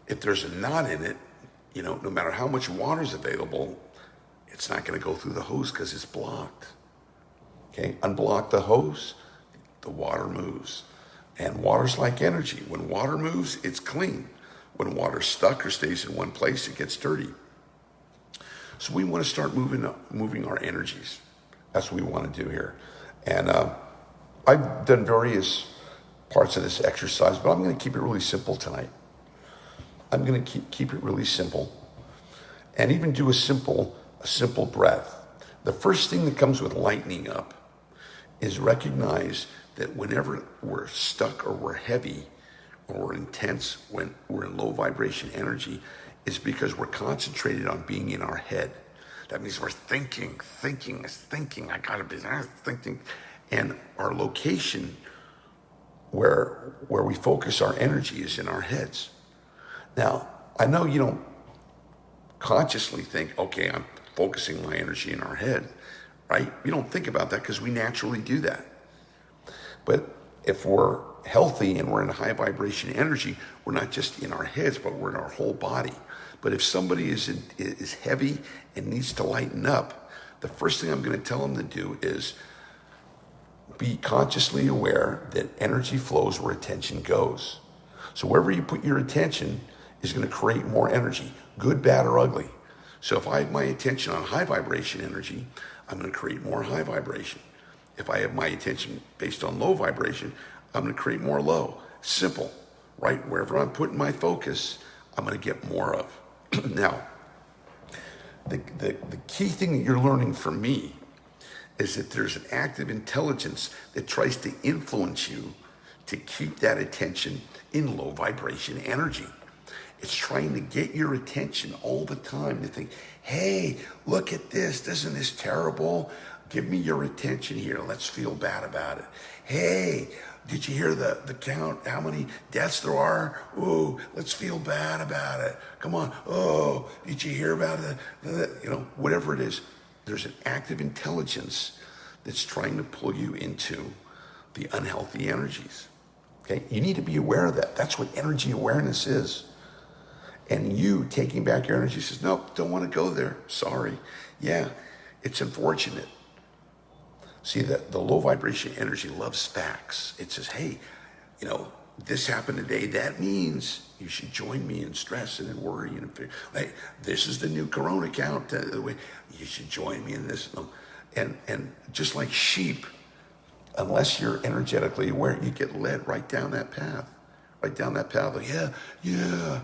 if there's a knot in it, no matter how much water is available, it's not going to go through the hose because it's blocked. Okay, unblock the hose, the water moves. And water's like energy. When water moves, it's clean. When water's stuck or stays in one place, it gets dirty. So we want to start moving our energies. That's what we want to do here. And I've done various parts of this exercise, but I'm going to keep it really simple tonight. I'm going to keep it really simple, and even do a simple breath. The first thing that comes with lightening up is recognize that whenever we're stuck or we're heavy, or we're intense, when we're in low vibration energy, is because we're concentrated on being in our head. That means we're thinking, I gotta be thinking. And our location where we focus our energy is in our heads. Now, I know you don't consciously think, okay, I'm focusing my energy in our head, right? We don't think about that because we naturally do that. But if we're healthy and we're in high vibration energy, we're not just in our heads, but we're in our whole body. But if somebody is heavy and needs to lighten up, the first thing I'm going to tell them to do is be consciously aware that energy flows where attention goes. So wherever you put your attention is going to create more energy, good, bad, or ugly. So if I have my attention on high vibration energy, I'm going to create more high vibration. If I have my attention based on low vibration, I'm going to create more low. Simple, right? Wherever I'm putting my focus, I'm going to get more of. Now, the key thing that you're learning from me is that there's an active intelligence that tries to influence you to keep that attention in low vibration energy. It's trying to get your attention all the time to think, hey, look at this. Isn't this terrible? Give me your attention here. Let's feel bad about it. Hey, did you hear the count, how many deaths there are? Ooh, let's feel bad about it. Come on. Oh, did you hear about it? Whatever it is, there's an active intelligence that's trying to pull you into the unhealthy energies. Okay, you need to be aware of that. That's what energy awareness is. And you taking back your energy says, nope, don't want to go there. Sorry. Yeah, it's unfortunate. See, the low vibration energy loves facts. It says, hey, this happened today. That means you should join me in stress and in worry. Like, this is the new corona count. You should join me in this. And just like sheep, unless you're energetically aware, you get led right down that path. Like, yeah.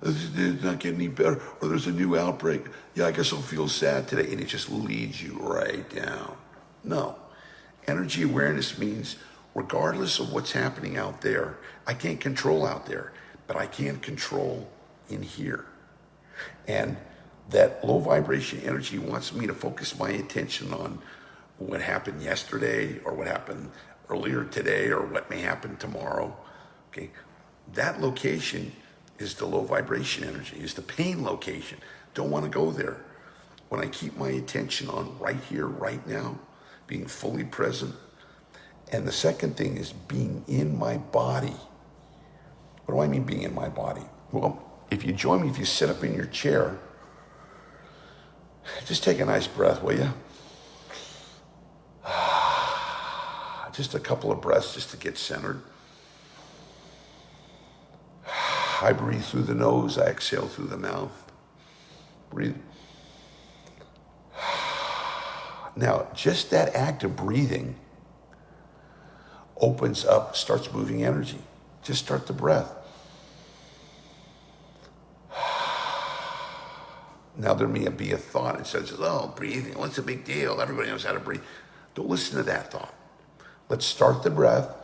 It's not getting any better, or there's a new outbreak. Yeah, I guess I'll feel sad today. And it just leads you right down. No. Energy awareness means regardless of what's happening out there, I can't control out there, but I can control in here. And that low vibration energy wants me to focus my attention on what happened yesterday or what happened earlier today or what may happen tomorrow. Okay. That location is the low vibration energy, is the pain location. Don't want to go there. When I keep my attention on right here, right now, being fully present. And the second thing is being in my body. What do I mean being in my body? Well, if you join me, if you sit up in your chair, just take a nice breath, will you? Just a couple of breaths just to get centered. I breathe through the nose, I exhale through the mouth. Breathe. Now, just that act of breathing opens up, starts moving energy. Just start the breath. Now, there may be a thought that says, oh, breathing, what's the big deal? Everybody knows how to breathe. Don't listen to that thought. Let's start the breath.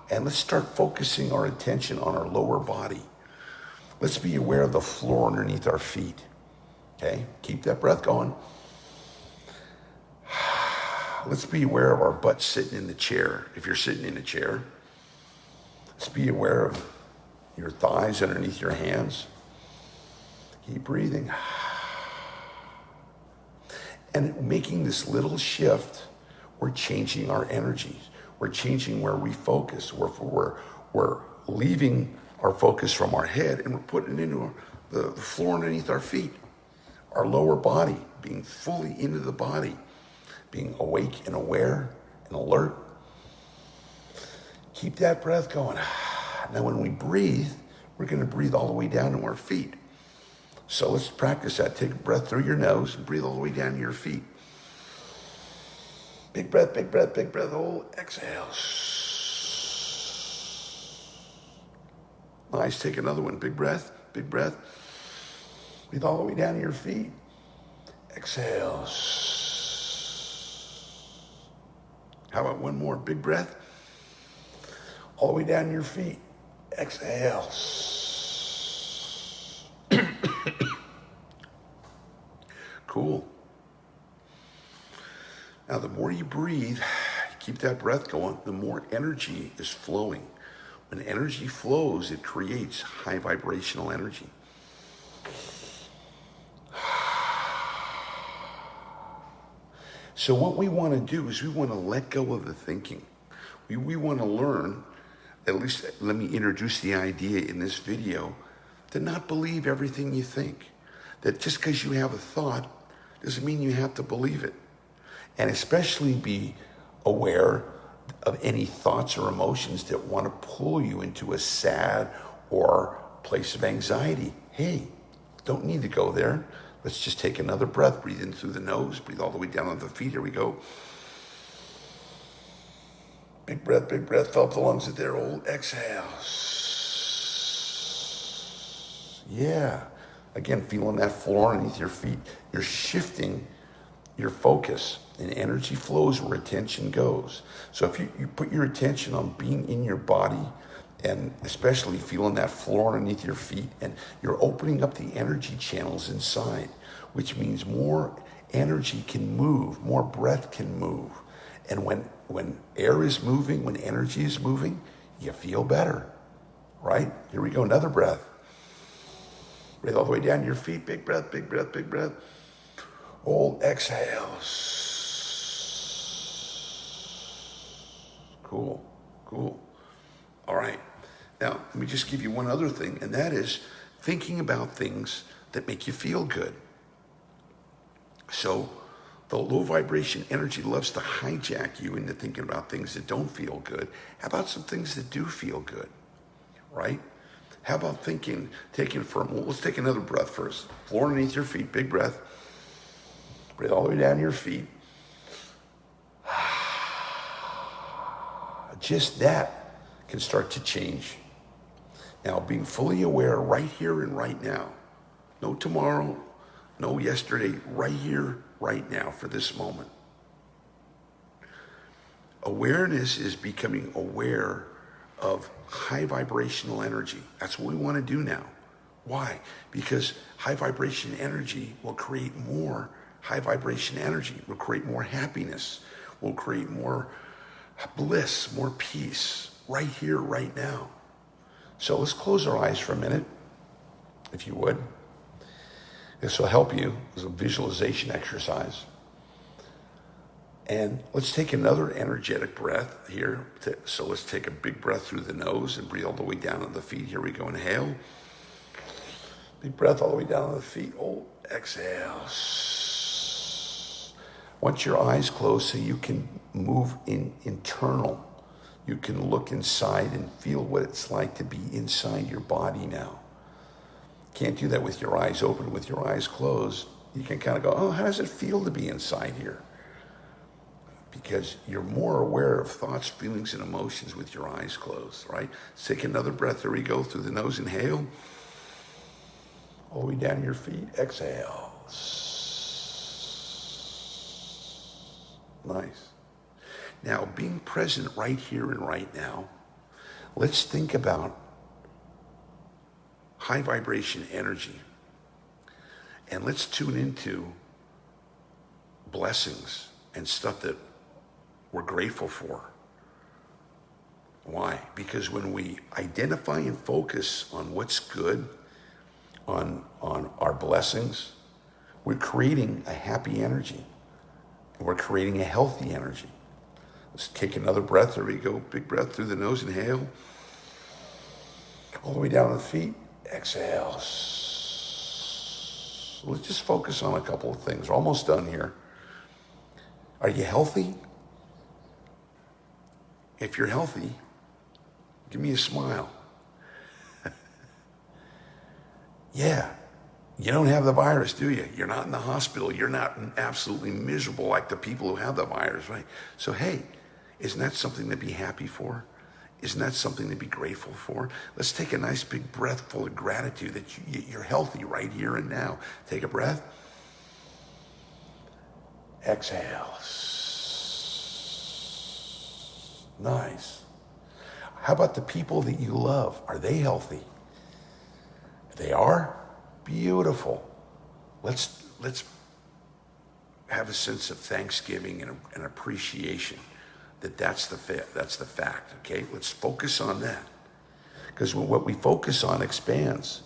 And let's start focusing our attention on our lower body. Let's be aware of the floor underneath our feet. Okay, keep that breath going. Let's be aware of our butt sitting in the chair. If you're sitting in a chair, let's be aware of your thighs underneath your hands. Keep breathing. And making this little shift, we're changing our energies. We're changing where we focus. We're leaving our focus from our head and we're putting it into the floor underneath our feet. Our lower body, being fully into the body, being awake and aware and alert. Keep that breath going. Now when we breathe, we're going to breathe all the way down to our feet. So let's practice that. Take a breath through your nose and breathe all the way down to your feet. Big breath, big breath, big breath. Hold, exhale. Nice. Take another one. Big breath, big breath. Breathe all the way down to your feet. Exhale. How about one more? Big breath. All the way down your feet. Exhale. Cool. Now, the more you breathe, keep that breath going, the more energy is flowing. When energy flows, it creates high vibrational energy. So what we want to do is we want to let go of the thinking. We want to learn, at least let me introduce the idea in this video, to not believe everything you think. That just because you have a thought doesn't mean you have to believe it. And especially be aware of any thoughts or emotions that want to pull you into a sad or place of anxiety. Hey, don't need to go there. Let's just take another breath. Breathe in through the nose. Breathe all the way down on the feet. Here we go. Big breath, big breath. Fill up the lungs at their old exhale. Yeah. Again, feeling that floor underneath your feet. You're shifting your focus, and energy flows where attention goes. So if you put your attention on being in your body, and especially feeling that floor underneath your feet, and you're opening up the energy channels inside, which means more energy can move, more breath can move. And when air is moving, when energy is moving, you feel better, right? Here we go, another breath. Breathe all the way down your feet, big breath, big breath, big breath. Hold, exhale. Cool, cool. All right. Now, let me just give you one other thing, and that is thinking about things that make you feel good. So the low vibration energy loves to hijack you into thinking about things that don't feel good. How about some things that do feel good, right? How about let's take another breath first. Floor underneath your feet, big breath. Breathe all the way down your feet. Just that can start to change. Now, being fully aware right here and right now. No tomorrow, no yesterday, right here, right now for this moment. Awareness is becoming aware of high vibrational energy. That's what we want to do now. Why? Because high vibration energy will create more high vibration energy, will create more happiness, will create more bliss, more peace, right here, right now. So let's close our eyes for a minute, if you would. This will help you as a visualization exercise. And let's take another energetic breath here. So let's take a big breath through the nose and breathe all the way down on the feet. Here we go, inhale. Big breath all the way down on the feet. Hold, exhale. Once your eyes close so you can move internal. You can look inside and feel what it's like to be inside your body now. Can't do that with your eyes open. With your eyes closed, you can kind of go, oh, how does it feel to be inside here? Because you're more aware of thoughts, feelings, and emotions with your eyes closed, right? Let's take another breath. There we go. Through the nose, inhale. All the way down your feet, exhale. Nice. Now, being present right here and right now, let's think about high vibration energy. And let's tune into blessings and stuff that we're grateful for. Why? Because when we identify and focus on what's good, on our blessings, we're creating a happy energy. And we're creating a healthy energy. Let's take another breath. There we go. Big breath through the nose. Inhale. All the way down to the feet. Exhale. Let's just focus on a couple of things. We're almost done here. Are you healthy? If you're healthy, give me a smile. Yeah. You don't have the virus, do you? You're not in the hospital. You're not absolutely miserable like the people who have the virus, right? So, hey, isn't that something to be happy for? Isn't that something to be grateful for? Let's take a nice big breath full of gratitude that you're healthy right here and now. Take a breath. Exhale. Nice. How about the people that you love? Are they healthy? They are? Beautiful. Let's have a sense of thanksgiving and appreciation that's the fact, okay? Let's focus on that. Because what we focus on expands.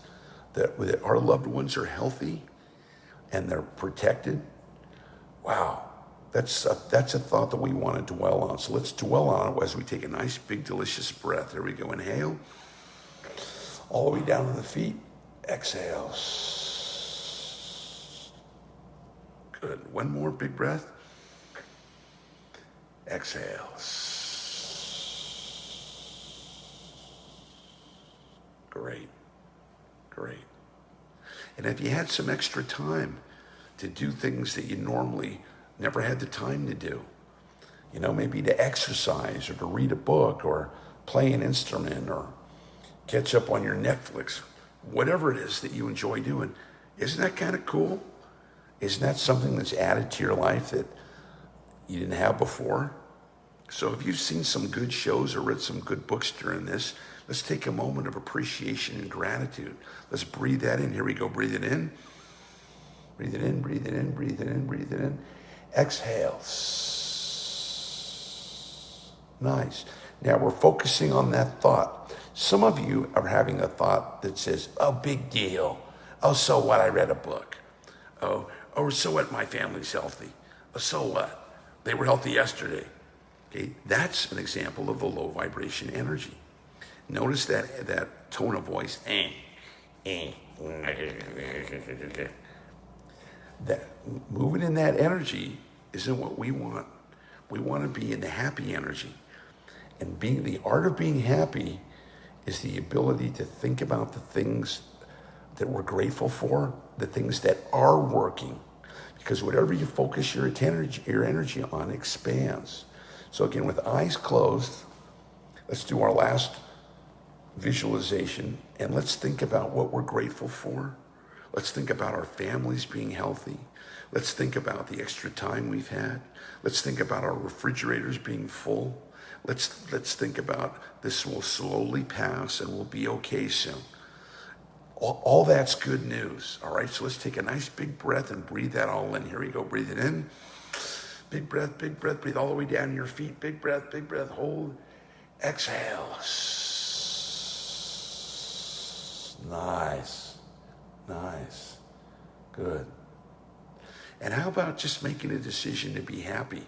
That our loved ones are healthy and they're protected. Wow, that's a thought that we want to dwell on. So let's dwell on it as we take a nice, big, delicious breath. There we go, inhale. All the way down to the feet, exhale. Good, one more big breath. Exhale. Great. And if you had some extra time to do things that you normally never had the time to do, maybe to exercise or to read a book or play an instrument or catch up on your Netflix, whatever it is that you enjoy doing, isn't that kind of cool? Isn't that something that's added to your life that you didn't have before? So if you've seen some good shows or read some good books during this, let's take a moment of appreciation and gratitude. Let's breathe that in. Here we go. Breathe it in. Breathe it in, breathe it in, breathe it in, breathe it in. Exhale. Nice. Now we're focusing on that thought. Some of you are having a thought that says, oh, big deal. Oh, so what? I read a book. Oh, so what? My family's healthy. Oh, so what? They were healthy yesterday. Okay, that's an example of a low vibration energy. Notice that tone of voice. That moving in that energy isn't what we want. We want to be in the happy energy. And the art of being happy is the ability to think about the things that we're grateful for, the things that are working. Because whatever you focus your energy on expands. So again, with eyes closed, let's do our last visualization and let's think about what we're grateful for. Let's think about our families being healthy. Let's think about the extra time we've had. Let's think about our refrigerators being full. Let's think about this will slowly pass and we'll be okay soon. All that's good news, all right? So let's take a nice big breath and breathe that all in. Here we go, breathe it in. Big breath, breathe all the way down to your feet. Big breath, hold. Exhale. Nice. Good. And how about just making a decision to be happy?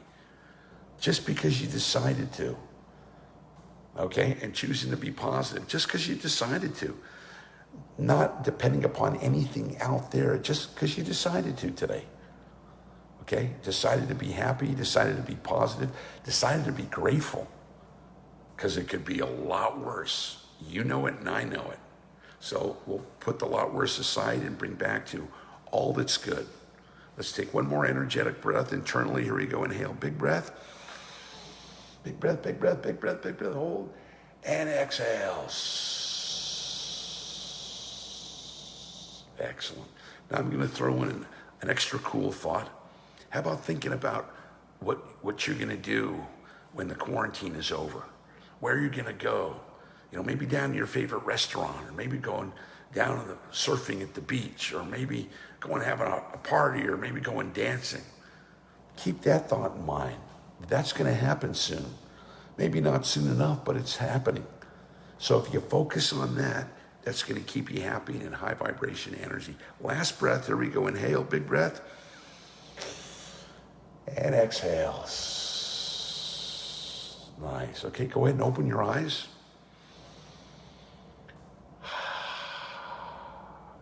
Just because you decided to, okay? And choosing to be positive, just because you decided to. Not depending upon anything out there, just because you decided to today. Okay? Decided to be happy, decided to be positive, decided to be grateful. Because it could be a lot worse. You know it and I know it. So we'll put the lot worse aside and bring back to all that's good. Let's take one more energetic breath internally. Here we go. Inhale, big breath. Big breath, hold. And exhale. Excellent. Now I'm going to throw in an extra cool thought. How about thinking about what you're going to do when the quarantine is over? Where you're going to go? Maybe down to your favorite restaurant, or maybe going down to surfing at the beach, or maybe going having a party, or maybe going dancing. Keep that thought in mind. That's going to happen soon. Maybe not soon enough, but it's happening. So if you focus on that, that's going to keep you happy and in high vibration energy. Last breath, there we go. Inhale, big breath. And exhale. Nice. Okay, go ahead and open your eyes.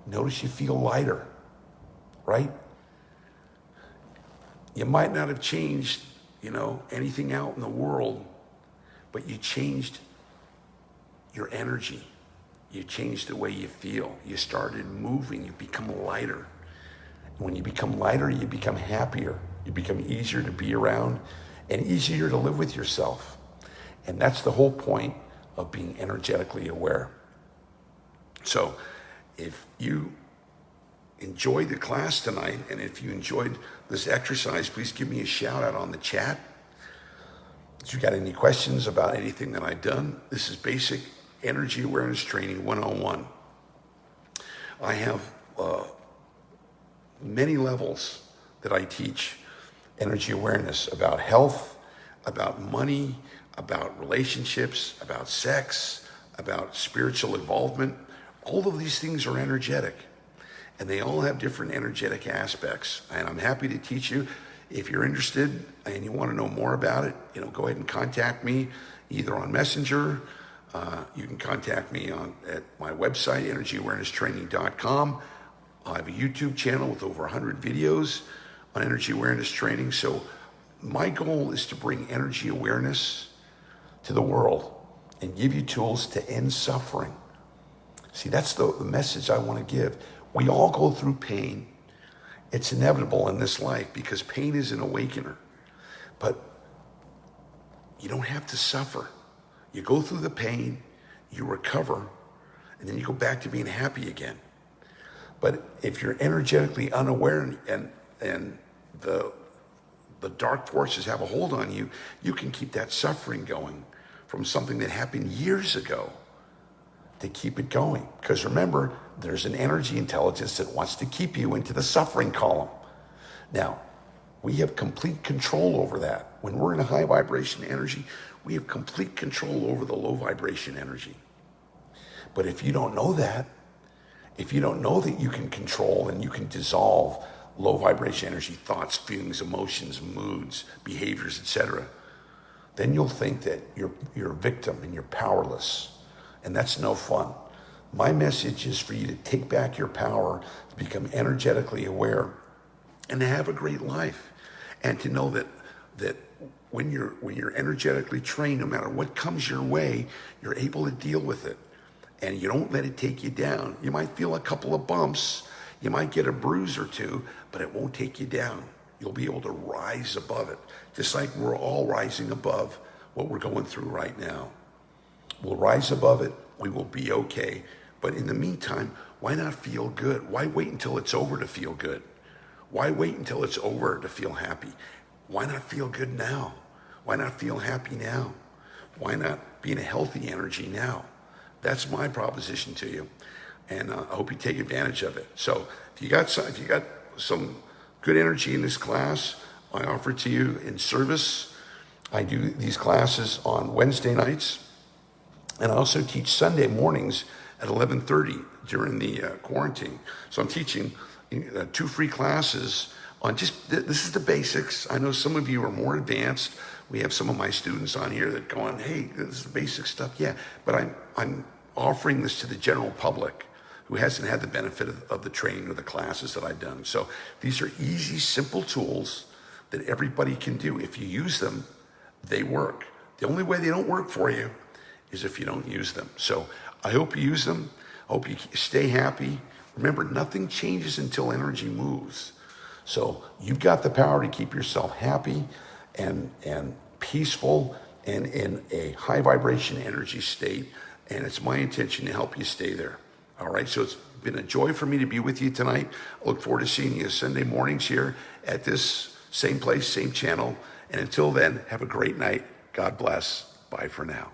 Notice you feel lighter, right? You might not have changed, anything out in the world, but you changed your energy. You changed the way you feel. You started moving. You become lighter. When you become lighter, you become happier. You become easier to be around and easier to live with yourself. And that's the whole point of being energetically aware. So if you enjoyed the class tonight, and if you enjoyed this exercise, please give me a shout out on the chat. If you got any questions about anything that I've done, this is basic energy awareness training 101. I have many levels that I teach energy awareness about health, about money, about relationships, about sex, about spiritual involvement. All of these things are energetic, and they all have different energetic aspects. And I'm happy to teach you. If you're interested and you want to know more about it, go ahead and contact me either on Messenger. You can contact me at my website, energyawarennesstraining.com. I have a YouTube channel with over 100 videos on energy awareness training. So my goal is to bring energy awareness to the world and give you tools to end suffering. See, that's the message I want to give. We all go through pain. It's inevitable in this life because pain is an awakener. But you don't have to suffer. You go through the pain, you recover, and then you go back to being happy again. But if you're energetically unaware and the dark forces have a hold on you, you can keep that suffering going from something that happened years ago to keep it going. Because remember, there's an energy intelligence that wants to keep you into the suffering column. Now, we have complete control over that. When we're in a high vibration energy, we have complete control over the low vibration energy. But if you don't know that, if you don't know that you can control and you can dissolve low vibration energy, thoughts, feelings, emotions, moods, behaviors, etc., then you'll think that you're a victim and you're powerless. And that's no fun. My message is for you to take back your power, to become energetically aware, and to have a great life. And to know that when you're energetically trained, no matter what comes your way, you're able to deal with it. And you don't let it take you down. You might feel a couple of bumps, you might get a bruise or two, but it won't take you down. You'll be able to rise above it, just like we're all rising above what we're going through right now. We'll rise above it, we will be okay. But in the meantime, why not feel good? Why wait until it's over to feel good? Why wait until it's over to feel happy? Why not feel good now? Why not feel happy now? Why not be in a healthy energy now? That's my proposition to you. And I hope you take advantage of it. So if you got some good energy in this class, I offer it to you in service. I do these classes on Wednesday nights, and I also teach Sunday mornings at 11:30 during the quarantine. So I'm teaching 2 free classes on this is the basics. I know some of you are more advanced. We have some of my students on here that go on, hey, this is the basic stuff. Yeah, but I'm offering this to the general public who hasn't had the benefit of the training or the classes that I've done. So these are easy, simple tools that everybody can do. If you use them, they work. The only way they don't work for you is if you don't use them. So I hope you use them. I hope you stay happy. Remember, nothing changes until energy moves. So you've got the power to keep yourself happy and peaceful and in a high vibration energy state. And it's my intention to help you stay there. All right, so it's been a joy for me to be with you tonight. I look forward to seeing you Sunday mornings here at this same place, same channel. And until then, have a great night. God bless. Bye for now.